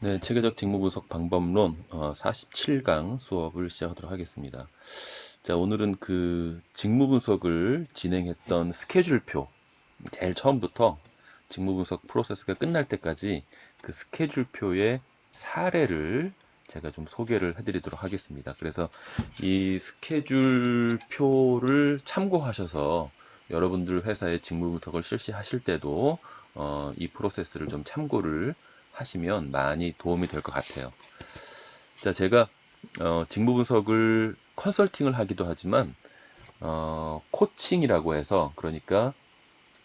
네, 체계적 직무 분석 방법론 47강 수업을 시작하도록 하겠습니다. 자, 오늘은 그 직무 분석을 진행했던 스케줄표, 제일 처음부터 직무 분석 프로세스가 끝날 때까지 그 스케줄표의 사례를 제가 좀 소개를 해드리도록 하겠습니다. 그래서 이 스케줄표를 참고하셔서 여러분들 회사의 직무 분석을 실시하실 때도 이 프로세스를 좀 참고를 하시면 많이 도움이 될 것 같아요. 자, 제가 직무 분석을 컨설팅을 하기도 하지만 코칭이라고 해서, 그러니까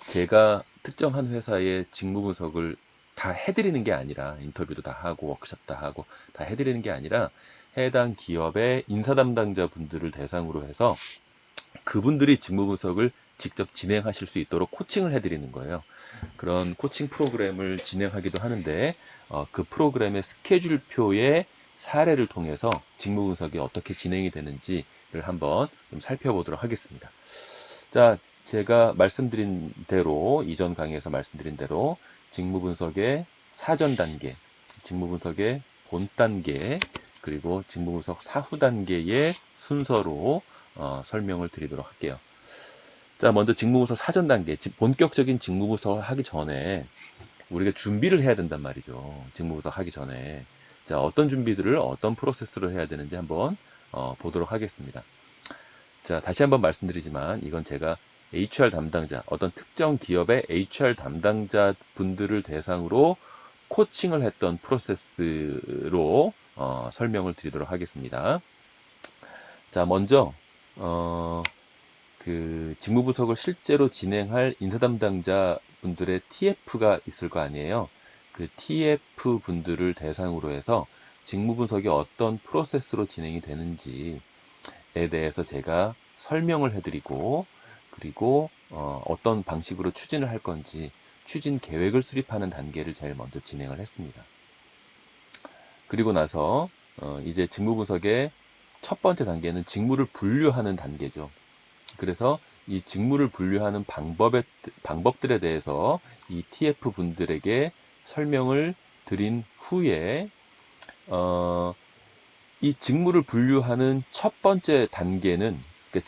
제가 특정한 회사의 직무 분석을 다 해드리는 게 아니라, 인터뷰도 다 하고 워크숍 다 하고 다 해드리는 게 아니라, 해당 기업의 인사 담당자 분들을 대상으로 해서 그분들이 직무 분석을 직접 진행하실 수 있도록 코칭을 해드리는 거예요. 그런 코칭 프로그램을 진행하기도 하는데, 그 프로그램의 스케줄표의 사례를 통해서 직무 분석이 어떻게 진행이 되는지를 한번 좀 살펴보도록 하겠습니다. 자, 제가 말씀드린 대로, 이전 강의에서 말씀드린 대로 직무 분석의 사전 단계, 직무 분석의 본 단계, 그리고 직무 분석 사후 단계의 순서로 설명을 드리도록 할게요. 자, 먼저 직무 분석 사전 단계, 본격적인 직무 분석을 하기 전에 우리가 준비를 해야 된단 말이죠. 직무 분석 하기 전에. 자, 어떤 준비들을 어떤 프로세스로 해야 되는지 한번 보도록 하겠습니다. 자, 다시 한번 말씀드리지만 이건 제가 HR 담당자, 어떤 특정 기업의 HR 담당자 분들을 대상으로 코칭을 했던 프로세스로 설명을 드리도록 하겠습니다. 자, 먼저 그 직무 분석을 실제로 진행할 인사 담당자 분들의 TF가 있을 거 아니에요. 그 TF 분들을 대상으로 해서 직무 분석이 어떤 프로세스로 진행이 되는지에 대해서 제가 설명을 해드리고, 그리고 어떤 방식으로 추진을 할 건지 추진 계획을 수립하는 단계를 제일 먼저 진행을 했습니다. 그리고 나서 이제 직무 분석의 첫 번째 단계는 직무를 분류하는 단계죠. 그래서 이 직무를 분류하는 방법들에 대해서 이 TF 분들에게 설명을 드린 후에, 이 직무를 분류하는 첫 번째 단계는, 그러니까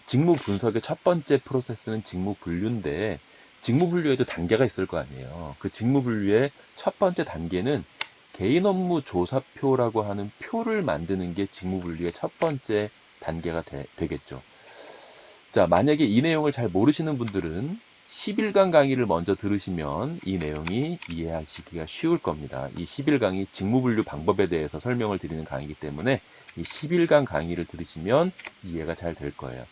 직무 분석의 첫 번째 프로세스는 직무 분류인데, 직무 분류에도 단계가 있을 거 아니에요. 그 직무 분류의 첫 번째 단계는 개인 업무 조사표라고 하는 표를 만드는 게 직무 분류의 첫 번째 단계가 되겠죠. 자, 만약에 이 내용을 잘 모르시는 분들은 11강 강의를 먼저 들으시면 이 내용이 이해하시기가 쉬울 겁니다. 이 11강이 직무분류 방법에 대해서 설명을 드리는 강의이기 때문에 이 11강 강의를 들으시면 이해가 잘 될 거예요.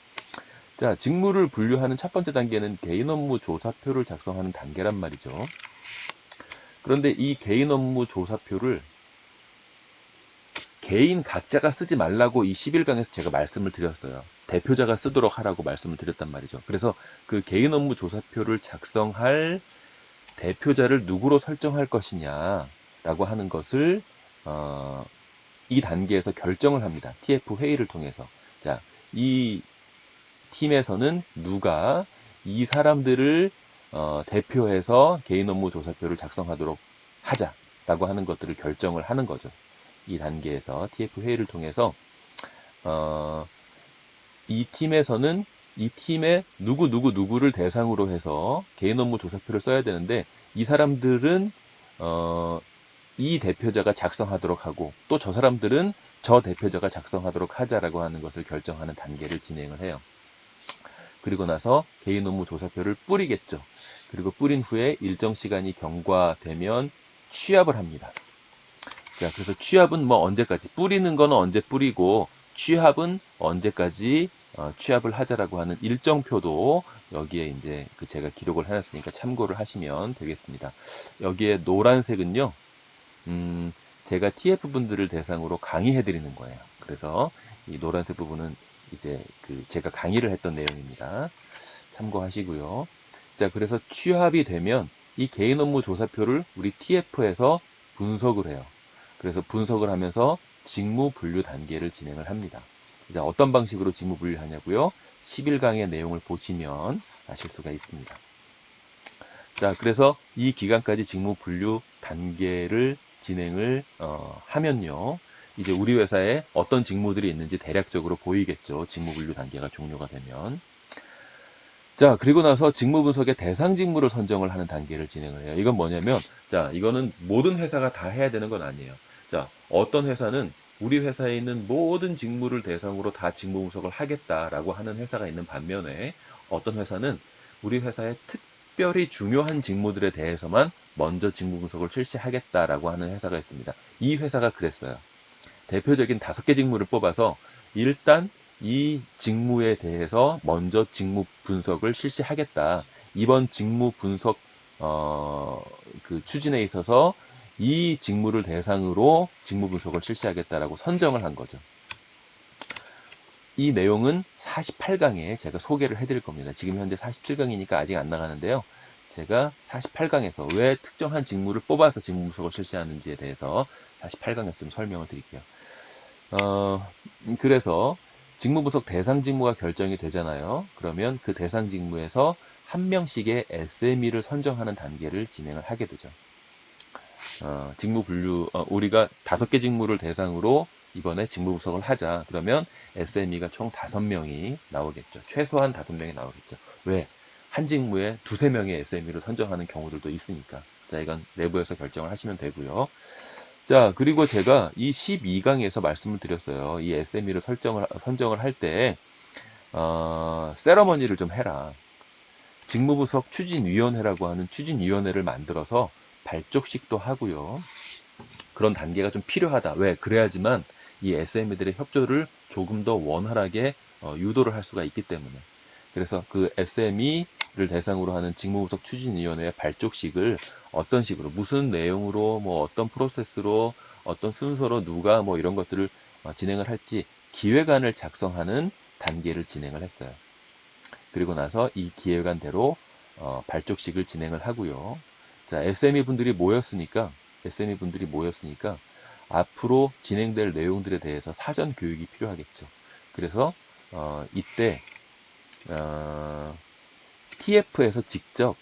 자, 직무를 분류하는 첫 번째 단계는 개인 업무 조사표를 작성하는 단계란 말이죠. 그런데 이 개인 업무 조사표를 개인 각자가 쓰지 말라고 이 11강에서 제가 말씀을 드렸어요. 대표자가 쓰도록 하라고 말씀을 드렸단 말이죠. 그래서 그 개인 업무 조사표를 작성할 대표자를 누구로 설정할 것이냐라고 하는 것을 이 단계에서 결정을 합니다. TF 회의를 통해서. 자, 이 팀에서는 누가 이 사람들을 대표해서 개인 업무 조사표를 작성하도록 하자라고 하는 것들을 결정을 하는 거죠. 이 단계에서 TF 회의를 통해서 이 팀에서는 이 팀의 누구를 대상으로 해서 개인 업무 조사표를 써야 되는데, 이 사람들은 이 대표자가 작성하도록 하고, 또 저 사람들은 저 대표자가 작성하도록 하자라고 하는 것을 결정하는 단계를 진행을 해요. 그리고 나서 개인 업무 조사표를 뿌리겠죠. 그리고 뿌린 후에 일정 시간이 경과되면 취합을 합니다. 자, 그래서 취합은 뭐 언제까지, 뿌리는 거는 언제 뿌리고 취합은 언제까지 취합을 하자라고 하는 일정표도 여기에 이제 그 제가 기록을 해놨으니까 참고를 하시면 되겠습니다. 여기에 노란색은요, 제가 TF 분들을 대상으로 강의해 드리는 거예요. 그래서 이 노란색 부분은 이제 그 제가 강의를 했던 내용입니다. 참고하시고요. 자, 그래서 취합이 되면 이 개인 업무 조사표를 우리 TF에서 분석을 해요. 그래서 분석을 하면서 직무 분류 단계를 진행을 합니다. 자, 어떤 방식으로 직무 분류를 하냐고요? 11강의 내용을 보시면 아실 수가 있습니다. 자, 그래서 이 기간까지 직무 분류 단계를 진행을 하면요. 이제 우리 회사에 어떤 직무들이 있는지 대략적으로 보이겠죠. 직무 분류 단계가 종료가 되면. 자, 그리고 나서 직무 분석의 대상 직무를 선정을 하는 단계를 진행을 해요. 이건 뭐냐면, 자, 이거는 모든 회사가 다 해야 되는 건 아니에요. 자, 어떤 회사는 우리 회사에 있는 모든 직무를 대상으로 다 직무 분석을 하겠다라고 하는 회사가 있는 반면에, 어떤 회사는 우리 회사의 특별히 중요한 직무들에 대해서만 먼저 직무 분석을 실시하겠다라고 하는 회사가 있습니다. 이 회사가 그랬어요. 대표적인 5개 직무를 뽑아서 일단 이 직무에 대해서 먼저 직무 분석을 실시하겠다. 이번 직무 분석 그 추진에 있어서 이 직무를 대상으로 직무 분석을 실시하겠다라고 선정을 한 거죠. 이 내용은 48강에 제가 소개를 해드릴 겁니다. 지금 현재 47강이니까 아직 안 나가는데요. 제가 48강에서 왜 특정한 직무를 뽑아서 직무 분석을 실시하는지에 대해서 48강에서 좀 설명을 드릴게요. 그래서 직무 분석 대상 직무가 결정이 되잖아요. 그러면 그 대상 직무에서 한 명씩의 SME를 선정하는 단계를 진행을 하게 되죠. 직무 분류, 우리가 5개 직무를 대상으로 이번에 직무 분석을 하자. 그러면 SME가 총 5명이 나오겠죠. 최소한 5명이 나오겠죠. 왜? 한 직무에 2~3명의 SME를 선정하는 경우들도 있으니까. 자, 이건 내부에서 결정을 하시면 되고요. 자, 그리고 제가 이 12강에서 말씀을 드렸어요. 이 SME를 선정을 할 때, 세러머니를 좀 해라. 직무분석 추진위원회라고 하는 추진위원회를 만들어서 발족식도 하고요. 그런 단계가 좀 필요하다. 왜? 그래야지만 이 SME들의 협조를 조금 더 원활하게 유도를 할 수가 있기 때문에. 그래서 그 SME를 대상으로 하는 직무분석 추진위원회의 발족식을 어떤 식으로, 무슨 내용으로, 뭐 어떤 프로세스로, 어떤 순서로 누가 뭐 이런 것들을 진행을 할지 기획안을 작성하는 단계를 진행을 했어요. 그리고 나서 이 기획안대로 발족식을 진행을 하고요. 자, SME 분들이 모였으니까 앞으로 진행될 내용들에 대해서 사전 교육이 필요하겠죠. 그래서 이때 TF에서 직접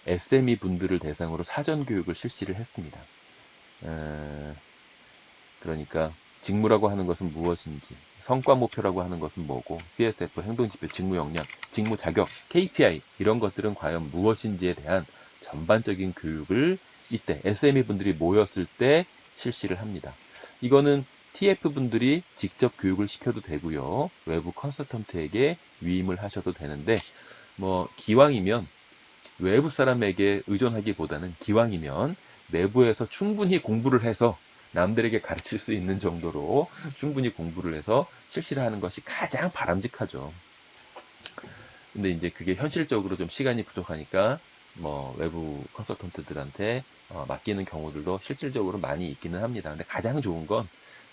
SME 분들을 대상으로 사전 교육을 실시를 했습니다. 그러니까 직무라고 하는 것은 무엇인지, 성과 목표라고 하는 것은 뭐고, CSF, 행동지표, 직무 역량, 직무 자격, KPI 이런 것들은 과연 무엇인지에 대한 전반적인 교육을 이때 SME 분들이 모였을 때 실시를 합니다. 이거는 TF 분들이 직접 교육을 시켜도 되고요. 외부 컨설턴트에게 위임을 하셔도 되는데, 뭐 기왕이면 외부 사람에게 의존하기보다는 기왕이면 내부에서 충분히 공부를 해서 남들에게 가르칠 수 있는 정도로 충분히 공부를 해서 실시를 하는 것이 가장 바람직하죠. 근데 이제 그게 현실적으로 좀 시간이 부족하니까 뭐 외부 컨설턴트들한테 맡기는 경우들도 실질적으로 많이 있기는 합니다. 근데 가장 좋은 건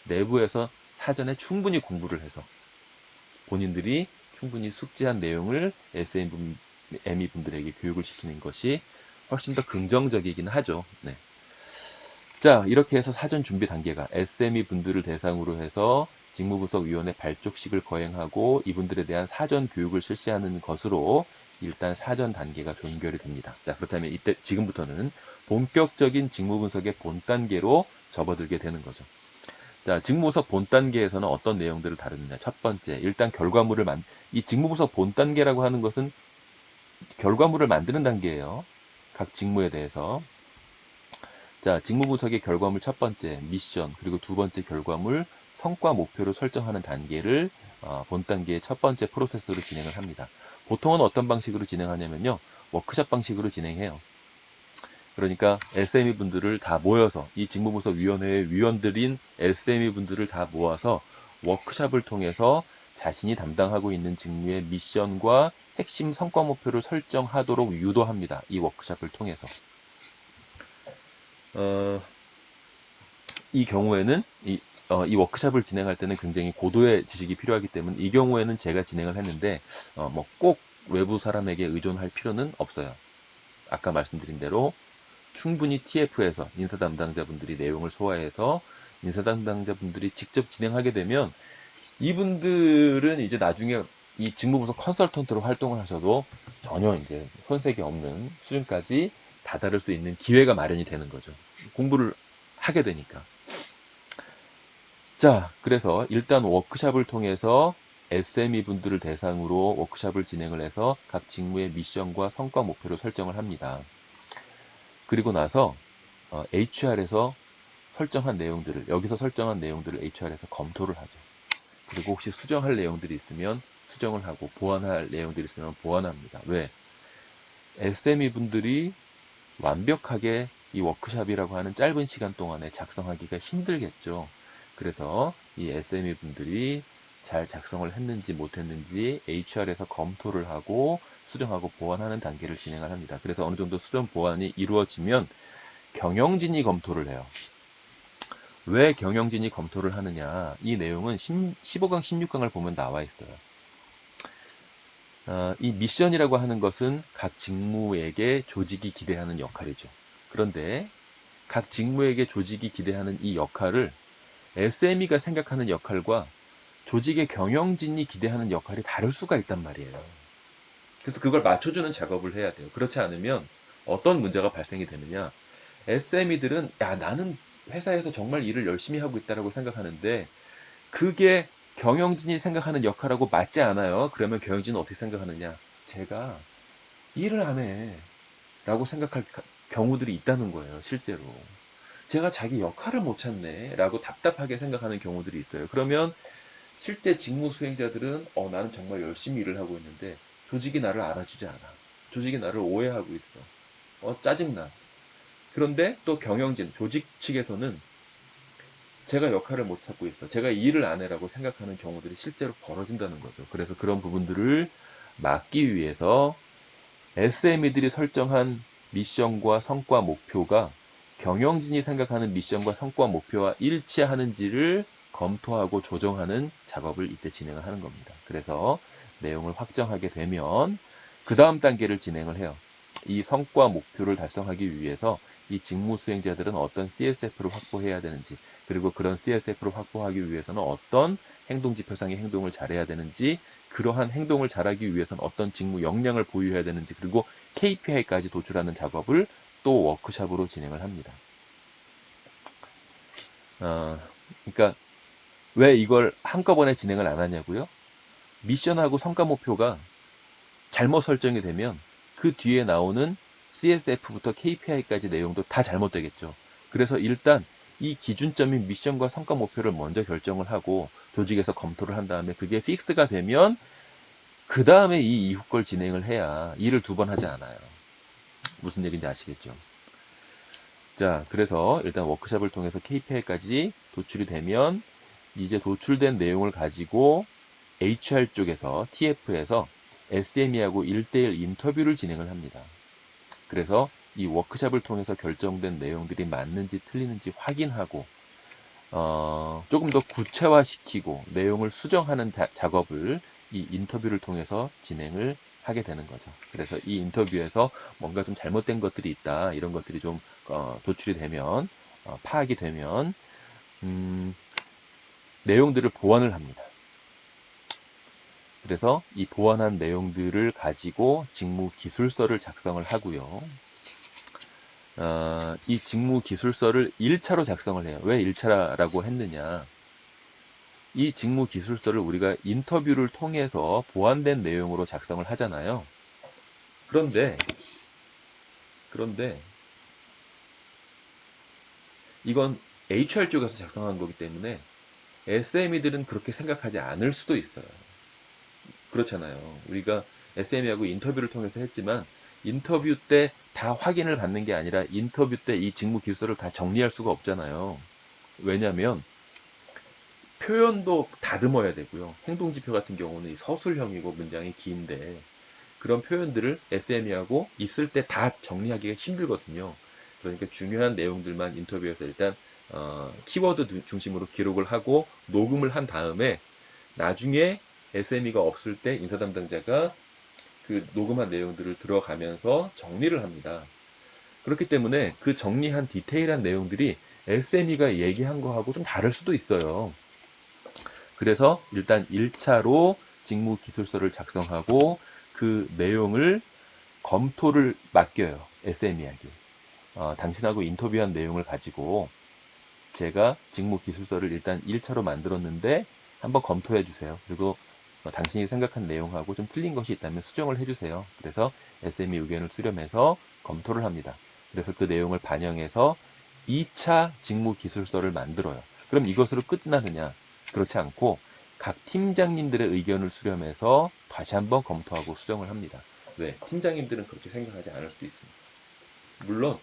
내부에서 사전에 충분히 공부를 해서 본인들이 충분히 숙지한 내용을 SME 분들에게 교육을 시키는 것이 훨씬 더 긍정적이긴 하죠. 네. 자, 이렇게 해서 사전 준비 단계가 SME 분들을 대상으로 해서 직무분석위원회 발족식을 거행하고 이분들에 대한 사전 교육을 실시하는 것으로 일단 사전 단계가 종결이 됩니다. 자, 그렇다면 이때 지금부터는 본격적인 직무분석의 본 단계로 접어들게 되는 거죠. 자, 직무분석 본 단계에서는 어떤 내용들을 다루느냐. 첫 번째, 일단 이 직무분석 본 단계라고 하는 것은 결과물을 만드는 단계예요. 각 직무에 대해서. 자, 직무 분석의 결과물 첫 번째, 미션, 그리고 두 번째 결과물, 성과 목표를 설정하는 단계를 본 단계의 첫 번째 프로세스로 진행을 합니다. 보통은 어떤 방식으로 진행하냐면요. 워크숍 방식으로 진행해요. 그러니까 SME 분들을 다 모여서 이 직무분석위원회의 위원들인 SME 분들을 다 모아서 워크숍을 통해서 자신이 담당하고 있는 직무의 미션과 핵심 성과 목표를 설정하도록 유도합니다. 이 워크숍을 통해서. 이 경우에는 이 워크숍을 진행할 때는 굉장히 고도의 지식이 필요하기 때문에 이 경우에는 제가 진행을 했는데 뭐 꼭 외부 사람에게 의존할 필요는 없어요. 아까 말씀드린 대로 충분히 TF에서 인사 담당자분들이 내용을 소화해서 인사 담당자분들이 직접 진행하게 되면 이분들은 이제 나중에 이 직무분석 컨설턴트로 활동을 하셔도 전혀 이제 손색이 없는 수준까지 다다를 수 있는 기회가 마련이 되는 거죠. 공부를 하게 되니까. 자, 그래서 일단 워크샵을 통해서 SME 분들을 대상으로 워크샵을 진행을 해서 각 직무의 미션과 성과 목표를 설정을 합니다. 그리고 나서 HR에서 설정한 내용들을, 여기서 설정한 내용들을 HR에서 검토를 하죠. 그리고 혹시 수정할 내용들이 있으면 수정을 하고, 보완할 내용들이 있으면 보완합니다. 왜? SME 분들이 완벽하게 이 워크샵이라고 하는 짧은 시간 동안에 작성하기가 힘들겠죠. 그래서 이 SME 분들이 잘 작성을 했는지 못했는지 HR에서 검토를 하고 수정하고 보완하는 단계를 진행을 합니다. 그래서 어느 정도 수정 보완이 이루어지면 경영진이 검토를 해요. 왜 경영진이 검토를 하느냐? 이 내용은 15강, 16강을 보면 나와 있어요. 이 미션이라고 하는 것은 각 직무에게 조직이 기대하는 역할이죠. 그런데 각 직무에게 조직이 기대하는 이 역할을 SME가 생각하는 역할과 조직의 경영진이 기대하는 역할이 다를 수가 있단 말이에요. 그래서 그걸 맞춰주는 작업을 해야 돼요. 그렇지 않으면 어떤 문제가 발생이 되느냐? SME들은 야, 나는 회사에서 정말 일을 열심히 하고 있다라고 생각하는데 그게 경영진이 생각하는 역할하고 맞지 않아요. 그러면 경영진은 어떻게 생각하느냐? 제가 일을 안 해. 라고 생각할 경우들이 있다는 거예요, 실제로. 제가 자기 역할을 못 찾네. 라고 답답하게 생각하는 경우들이 있어요. 그러면 실제 직무 수행자들은, 나는 정말 열심히 일을 하고 있는데, 조직이 나를 알아주지 않아. 조직이 나를 오해하고 있어. 짜증나. 그런데 또 경영진, 조직 측에서는 제가 역할을 못 찾고 있어. 제가 이 일을 안 해라고 생각하는 경우들이 실제로 벌어진다는 거죠. 그래서 그런 부분들을 막기 위해서 SME들이 설정한 미션과 성과 목표가 경영진이 생각하는 미션과 성과 목표와 일치하는지를 검토하고 조정하는 작업을 이때 진행을 하는 겁니다. 그래서 내용을 확정하게 되면 그 다음 단계를 진행을 해요. 이 성과 목표를 달성하기 위해서 이 직무 수행자들은 어떤 CSF를 확보해야 되는지, 그리고 그런 CSF를 확보하기 위해서는 어떤 행동지표상의 행동을 잘해야 되는지, 그러한 행동을 잘하기 위해서는 어떤 직무 역량을 보유해야 되는지, 그리고 KPI까지 도출하는 작업을 또 워크샵으로 진행을 합니다. 그러니까 왜 이걸 한꺼번에 진행을 안 하냐고요? 미션하고 성과 목표가 잘못 설정이 되면 그 뒤에 나오는 CSF부터 KPI까지 내용도 다 잘못되겠죠. 그래서 일단 이 기준점인 미션과 성과 목표를 먼저 결정을 하고 조직에서 검토를 한 다음에 그게 픽스가 되면 그 다음에 이 이후 걸 진행을 해야 일을 두 번 하지 않아요. 무슨 얘기인지 아시겠죠? 자, 그래서 일단 워크샵을 통해서 KPI까지 도출이 되면 이제 도출된 내용을 가지고 HR 쪽에서 TF에서 SME하고 1대1 인터뷰를 진행을 합니다. 그래서 이 워크샵을 통해서 결정된 내용들이 맞는지 틀리는지 확인하고 조금 더 구체화시키고 내용을 수정하는 작업을 이 인터뷰를 통해서 진행을 하게 되는 거죠. 그래서 이 인터뷰에서 뭔가 좀 잘못된 것들이 있다, 이런 것들이 좀 도출이 되면, 파악이 되면 내용들을 보완을 합니다. 그래서 이 보완한 내용들을 가지고 직무 기술서를 작성을 하고요. 이 직무 기술서를 1차로 작성을 해요. 왜 1차라고 했느냐? 이 직무 기술서를 우리가 인터뷰를 통해서 보완된 내용으로 작성을 하잖아요. 그런데 이건 HR 쪽에서 작성한 거기 때문에 SME들은 그렇게 생각하지 않을 수도 있어요. 그렇잖아요. 우리가 SME하고 인터뷰를 통해서 했지만 인터뷰 때 다 확인을 받는 게 아니라 인터뷰 때 이 직무 기술서를 다 정리할 수가 없잖아요. 왜냐하면 표현도 다듬어야 되고요. 행동지표 같은 경우는 서술형이고 문장이 긴데 그런 표현들을 SME하고 있을 때 다 정리하기가 힘들거든요. 그러니까 중요한 내용들만 인터뷰에서 일단 키워드 중심으로 기록을 하고 녹음을 한 다음에 나중에 SME가 없을 때 인사 담당자가 그 녹음한 내용들을 들어가면서 정리를 합니다. 그렇기 때문에 그 정리한 디테일한 내용들이 SME가 얘기한 거하고 좀 다를 수도 있어요. 그래서 일단 1차로 직무 기술서를 작성하고 그 내용을 검토를 맡겨요. SME에게. 당신하고 인터뷰한 내용을 가지고 제가 직무기술서를 일단 1차로 만들었는데 한번 검토해 주세요. 그리고 당신이 생각한 내용하고 좀 틀린 것이 있다면 수정을 해주세요. 그래서 SME 의견을 수렴해서 검토를 합니다. 그래서 그 내용을 반영해서 2차 직무기술서를 만들어요. 그럼 이것으로 끝나느냐? 그렇지 않고 각 팀장님들의 의견을 수렴해서 다시 한번 검토하고 수정을 합니다. 왜? 팀장님들은 그렇게 생각하지 않을 수도 있습니다. 물론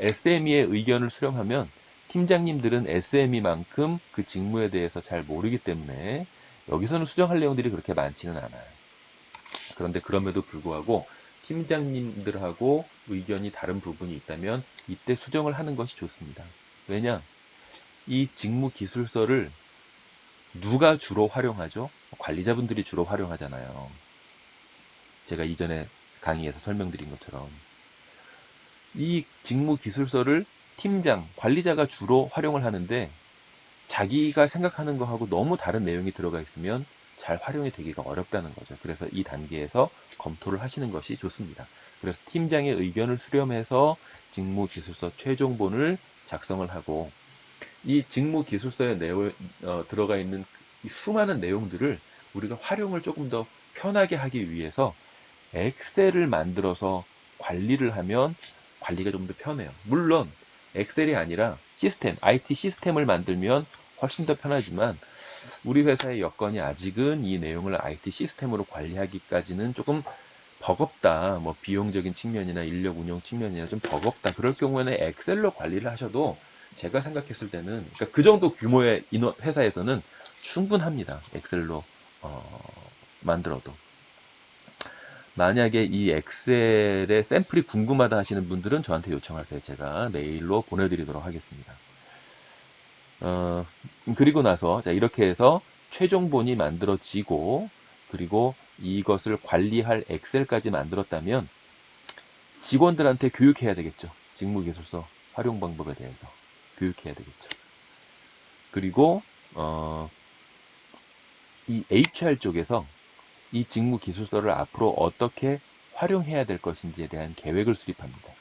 SME의 의견을 수렴하면 팀장님들은 SME만큼 그 직무에 대해서 잘 모르기 때문에 여기서는 수정할 내용들이 그렇게 많지는 않아요. 그런데 그럼에도 불구하고 팀장님들하고 의견이 다른 부분이 있다면 이때 수정을 하는 것이 좋습니다. 왜냐? 이 직무 기술서를 누가 주로 활용하죠? 관리자분들이 주로 활용하잖아요. 제가 이전에 강의에서 설명드린 것처럼. 이 직무 기술서를 팀장, 관리자가 주로 활용을 하는데 자기가 생각하는 거하고 너무 다른 내용이 들어가 있으면 잘 활용이 되기가 어렵다는 거죠. 그래서 이 단계에서 검토를 하시는 것이 좋습니다. 그래서 팀장의 의견을 수렴해서 직무기술서 최종본을 작성을 하고 이 직무기술서에 들어가 있는 이 수많은 내용들을 우리가 활용을 조금 더 편하게 하기 위해서 엑셀을 만들어서 관리를 하면 관리가 좀 더 편해요. 물론 엑셀이 아니라 시스템, IT 시스템을 만들면 훨씬 더 편하지만 우리 회사의 여건이 아직은 이 내용을 IT 시스템으로 관리하기까지는 조금 버겁다. 뭐 비용적인 측면이나 인력 운영 측면이나 좀 버겁다. 그럴 경우에는 엑셀로 관리를 하셔도 제가 생각했을 때는 그러니까 그 정도 규모의 회사에서는 충분합니다. 엑셀로 만들어도. 만약에 이 엑셀의 샘플이 궁금하다 하시는 분들은 저한테 요청하세요. 제가 메일로 보내드리도록 하겠습니다. 그리고 나서 자 이렇게 해서 최종본이 만들어지고 그리고 이것을 관리할 엑셀까지 만들었다면 직원들한테 교육해야 되겠죠. 직무기술서 활용 방법에 대해서 교육해야 되겠죠. 그리고 이 HR 쪽에서 이 직무기술서를 앞으로 어떻게 활용해야 될 것인지에 대한 계획을 수립합니다.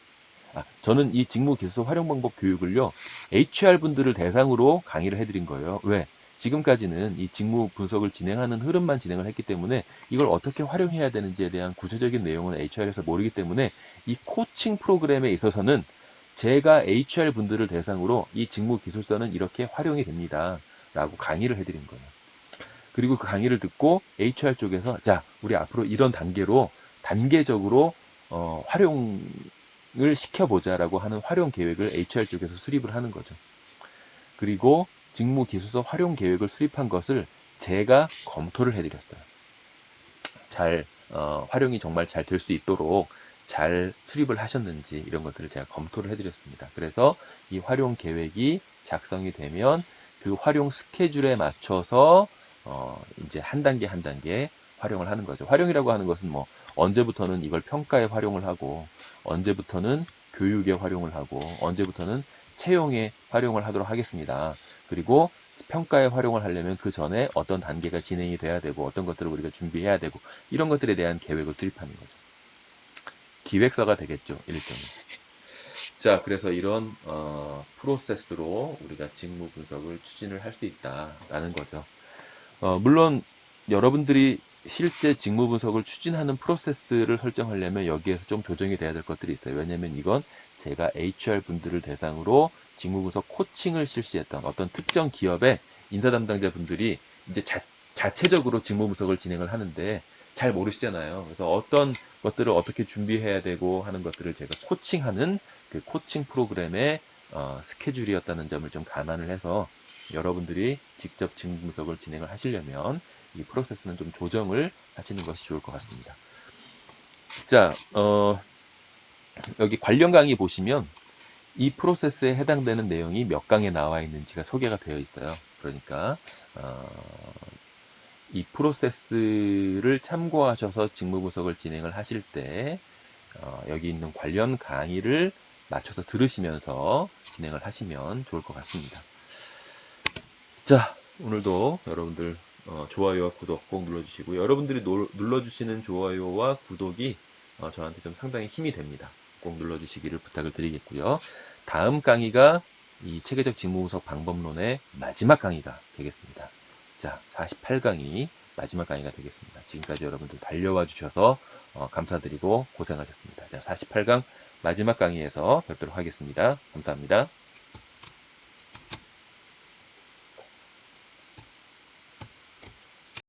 저는 이 직무기술서 활용 방법 교육을요, HR 분들을 대상으로 강의를 해드린 거예요. 왜? 지금까지는 이 직무 분석을 진행하는 흐름만 진행을 했기 때문에 이걸 어떻게 활용해야 되는지에 대한 구체적인 내용은 HR에서 모르기 때문에 이 코칭 프로그램에 있어서는 제가 HR 분들을 대상으로 이 직무기술서는 이렇게 활용이 됩니다. 라고 강의를 해드린 거예요. 그리고 그 강의를 듣고 HR 쪽에서 자, 우리 앞으로 이런 단계로 단계적으로 활용을 시켜보자라고 하는 활용 계획을 HR 쪽에서 수립을 하는 거죠. 그리고 직무기술서 활용 계획을 수립한 것을 제가 검토를 해드렸어요. 잘 활용이 정말 잘 될 수 있도록 잘 수립을 하셨는지 이런 것들을 제가 검토를 해드렸습니다. 그래서 이 활용 계획이 작성이 되면 그 활용 스케줄에 맞춰서 이제 한 단계 한 단계 활용을 하는 거죠. 활용이라고 하는 것은 뭐 언제부터는 이걸 평가에 활용을 하고 언제부터는 교육에 활용을 하고 언제부터는 채용에 활용을 하도록 하겠습니다. 그리고 평가에 활용을 하려면 그 전에 어떤 단계가 진행이 돼야 되고 어떤 것들을 우리가 준비해야 되고 이런 것들에 대한 계획을 수립하는 거죠. 기획서가 되겠죠. 일종의. 자, 그래서 이런 프로세스로 우리가 직무 분석을 추진을 할 수 있다라는 거죠. 물론 여러분들이 실제 직무 분석을 추진하는 프로세스를 설정하려면 여기에서 좀 조정이 돼야 될 것들이 있어요. 왜냐하면 이건 제가 HR 분들을 대상으로 직무 분석 코칭을 실시했던 어떤 특정 기업의 인사 담당자 분들이 이제 자체적으로 직무 분석을 진행을 하는데 잘 모르시잖아요. 그래서 어떤 것들을 어떻게 준비해야 되고 하는 것들을 제가 코칭하는 그 코칭 프로그램의 스케줄이었다는 점을 좀 감안을 해서 여러분들이 직접 직무 분석을 진행을 하시려면 이 프로세스는 좀 조정을 하시는 것이 좋을 것 같습니다. 자, 여기 관련 강의 보시면 이 프로세스에 해당되는 내용이 몇 강에 나와 있는지가 소개가 되어 있어요. 그러니까 이 프로세스를 참고하셔서 직무 분석을 진행을 하실 때 여기 있는 관련 강의를 맞춰서 들으시면서 진행을 하시면 좋을 것 같습니다. 자, 오늘도 여러분들 좋아요와 구독 꼭 눌러주시고 여러분들이 눌러주시는 좋아요와 구독이 저한테 좀 상당히 힘이 됩니다. 꼭 눌러주시기를 부탁을 드리겠고요. 다음 강의가 이 체계적 직무분석 방법론의 마지막 강의가 되겠습니다. 자, 48강이 마지막 강의가 되겠습니다. 지금까지 여러분들 달려와 주셔서 감사드리고 고생하셨습니다. 자, 48강 마지막 강의에서 뵙도록 하겠습니다. 감사합니다.